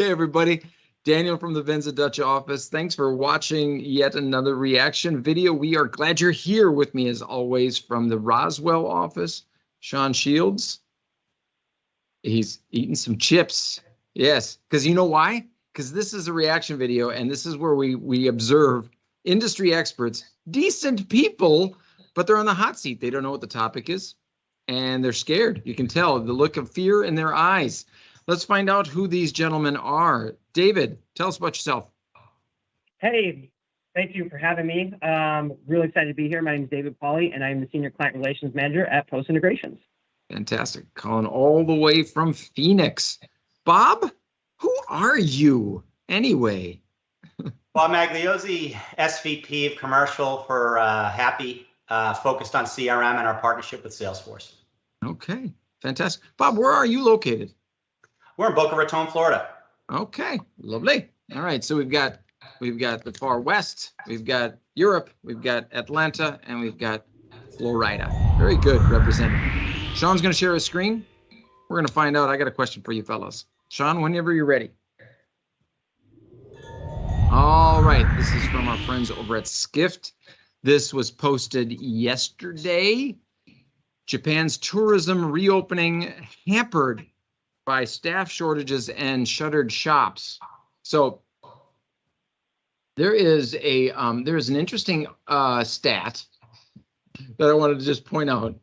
Okay, everybody. Daniel from the Venza Dutch office. Thanks for watching yet another reaction video. We are glad you're here with me, as always, from the Roswell office. Sean Shields. He's eating some chips. Yes, because you know why? Because this is a reaction video, and this is where we observe industry experts, decent people, but they're on the hot seat. They don't know what the topic is, and they're scared. You can tell the look of fear in their eyes. Let's find out who these gentlemen are. David, tell us about yourself. Hey, thank you for having me. Really excited to be here. My name is David Pauley, and I'm the Senior Client Relations Manager at Post Integrations. Fantastic. Calling all the way from Phoenix. Bob, who are you anyway? Well, Magliozzi, SVP of Commercial for Happy, focused on CRM and our partnership with Salesforce. Okay, fantastic. Bob, where are you located? We're in Boca Raton, Florida. Okay, lovely. All right, so we've got the far west, we've got Europe, we've got Atlanta, and we've got Florida. Very good, represented. Sean's going to share his screen. We're going to find out. I got a question for you fellas. Sean, whenever you're ready. All right, this is from our friends over at Skift. This was posted yesterday. Japan's tourism reopening hampered by staff shortages and shuttered shops. So there is an interesting stat that I wanted to just point out.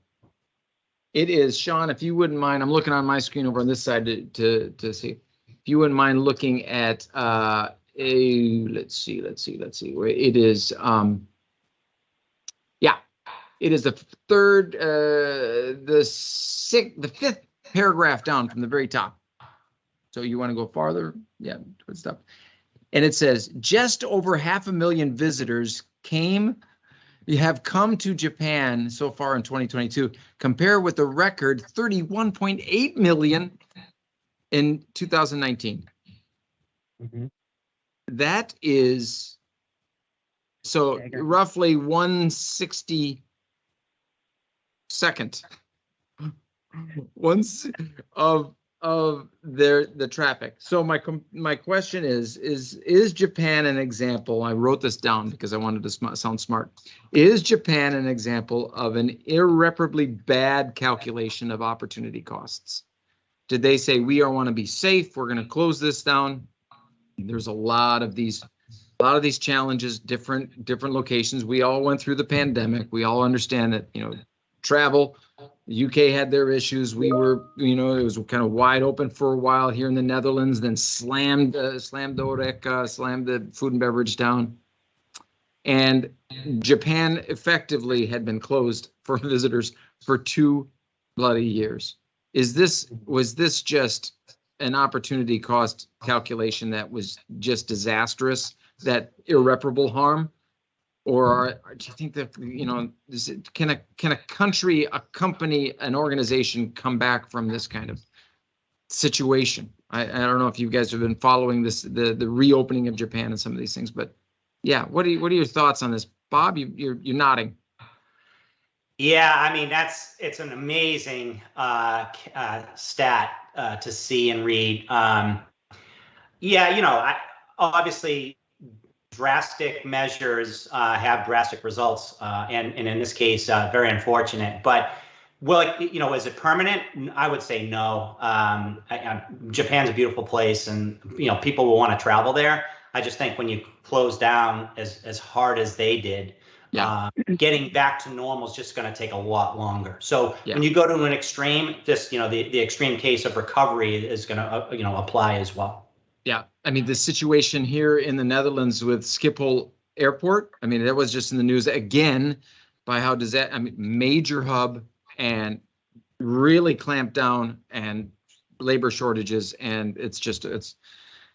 It is, Sean, if you wouldn't mind, I'm looking on my screen over on this side to see. If you wouldn't mind looking at let's see where it is. Yeah, it is the fifth paragraph down from the very top. So you want to go farther? Yeah, towards the top. And it says, just over 500,000 visitors have come to Japan so far in 2022, compare with the record 31.8 million in 2019. Mm-hmm. That is, so roughly 1/62nd of the traffic. So my question is Japan an example? I wrote this down because I wanted to sound smart. Is Japan an example of an irreparably bad calculation of opportunity costs? Did they say we want to be safe, we're going to close this down? There's a lot of these challenges, different locations. We all went through the pandemic. We all understand that, travel. The UK had their issues. We were, it was kind of wide open for a while here in the Netherlands, then slammed the food and beverage down. And Japan effectively had been closed for visitors for 2 bloody years. Was this just an opportunity cost calculation that was just disastrous, that irreparable harm? Or do you think that, can a country, a company, an organization come back from this kind of situation? I don't know if you guys have been following this, the reopening of Japan and some of these things, but yeah, what are your thoughts on this? Bob, you're nodding. Yeah, I mean, it's an amazing stat to see and read. Obviously drastic measures have drastic results, and in this case, very unfortunate. But is it permanent? I would say no. Japan's a beautiful place, and people will want to travel there. I just think when you close down as hard as they did, getting back to normal is just going to take a lot longer. So when you go to an extreme, the extreme case of recovery is going to apply as well. Yeah, I mean, the situation here in the Netherlands with Schiphol Airport, I mean, that was just in the news again by how does that, major hub and really clamped down and labor shortages, and it's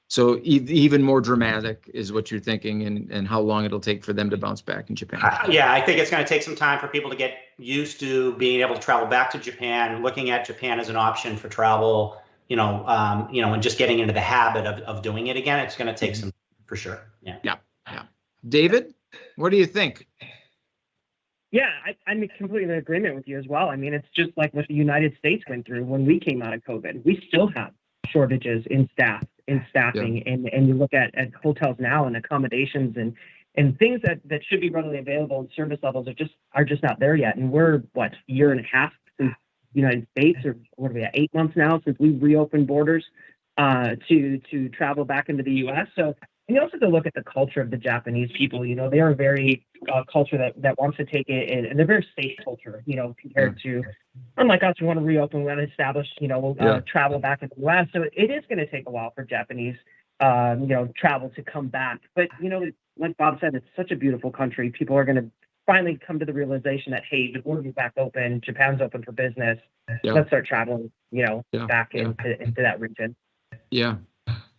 so even more dramatic is what you're thinking, and how long it'll take for them to bounce back in Japan. Yeah, I think it's going to take some time for people to get used to being able to travel back to Japan, looking at Japan as an option for travel. And just getting into the habit of doing it again. It's going to take some, for sure. Yeah. David, what do you think? Yeah, I'm completely in agreement with you as well. I mean, it's just like what the United States went through when we came out of COVID. We still have shortages in staff in staffing, and you look at hotels now and accommodations and things that should be readily available and service levels are just not there yet. And we're year and a half since the United States, or what are we at, 8 months now since we reopened borders to travel back into the U.S. So, and you also have to look at the culture of the Japanese people. You know, they are a very culture that wants to take it, and they're very safe culture, you know, compared to, unlike us, we want to reopen, we want to establish, you know, travel back in the U.S. So it is going to take a while for Japanese, you know, travel to come back. But, you know, like Bob said, it's such a beautiful country. People are going to finally come to the realization that, hey, the border's back open, Japan's open for business. Let's start traveling, you know, back into that region. Yeah.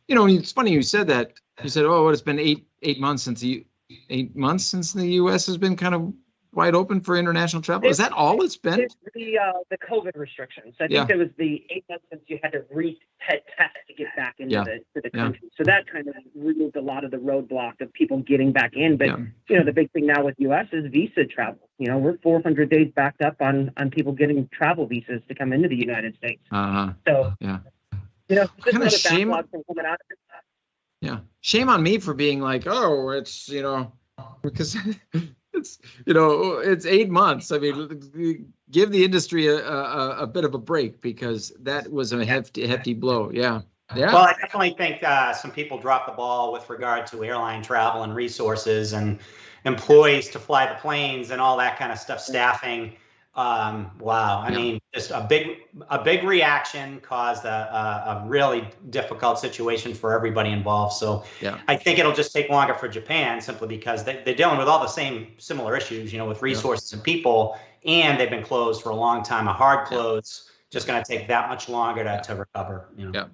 You know, it's funny you said that. You said, "Oh, it's been eight months since the U.S. has been kind of wide open for international travel." Is that all it's been? The COVID restrictions. I think it was the 8 months since you had to test to get back into the country. So that kind of removed a lot of the roadblock of people getting back in. But you know, the big thing now with U.S. is visa travel. You know, we're 400 days backed up on people getting travel visas to come into the United States. So you know, just another backlog from coming out of it. Yeah. Shame on me for being like, oh, it's, you know, because it's, you know, it's 8 months. I mean, give the industry a bit of a break, because that was a hefty blow. Yeah. Well, I definitely think some people dropped the ball with regard to airline travel and resources and employees to fly the planes and all that kind of stuff, staffing. Wow. I mean, just a big reaction caused a really difficult situation for everybody involved. So I think it'll just take longer for Japan, simply because they're dealing with all the similar issues, you know, with resources and people, and they've been closed for a long time. A hard close, just going to take that much longer to recover, you know.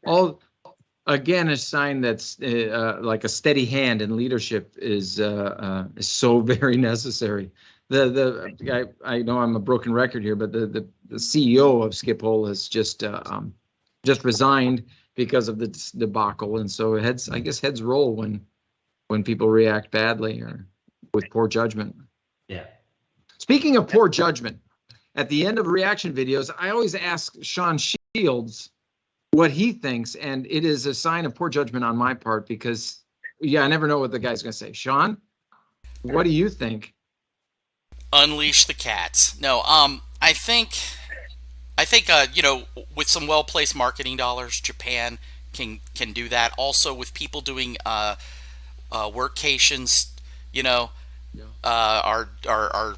All, again, a sign that's like a steady hand and leadership is so very necessary. I know I'm a broken record here, but the CEO of Schiphol has just resigned because of the debacle, and so I guess heads roll when people react badly or with poor judgment. Yeah. Speaking of poor judgment, at the end of reaction videos, I always ask Sean Shields what he thinks, and it is a sign of poor judgment on my part, because I never know what the guy's going to say. Sean, what do you think? Unleash the cats. No, I think you know, with some well-placed marketing dollars, Japan can do that. Also, with people doing workations, you know, our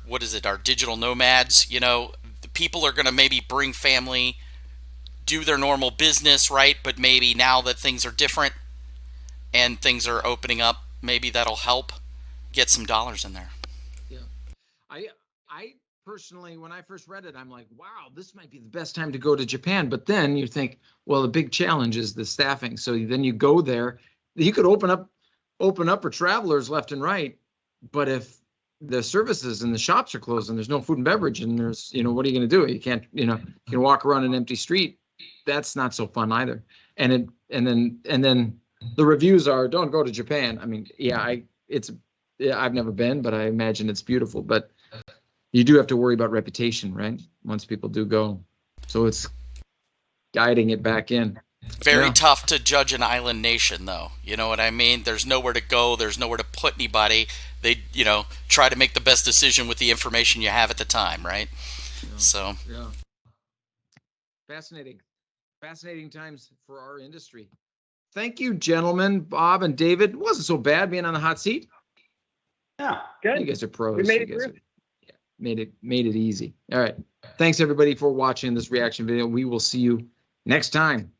what is it? Our digital nomads. You know, the people are going to maybe bring family, do their normal business, right? But maybe now that things are different and things are opening up, maybe that'll help get some dollars in there. I personally, when I first read it, I'm like, wow, this might be the best time to go to Japan. But then you think, well, the big challenge is the staffing. So then you go there, you could open up for travelers left and right. But if the services and the shops are closed and there's no food and beverage, and there's, you know, what are you going to do? You can't, you know, you can walk around an empty street. That's not so fun either. And then the reviews are, don't go to Japan. I mean, I've never been, but I imagine it's beautiful. But you do have to worry about reputation, right? Once people do go. So it's guiding it back in. Very tough to judge an island nation, though. You know what I mean? There's nowhere to go. There's nowhere to put anybody. They, you know, try to make the best decision with the information you have at the time, right? So. Yeah. Fascinating times for our industry. Thank you, gentlemen, Bob and David. It wasn't so bad being on the hot seat. Yeah, good. You guys are pros. We made it through. Made it easy. All right. Thanks everybody for watching this reaction video. We will see you next time.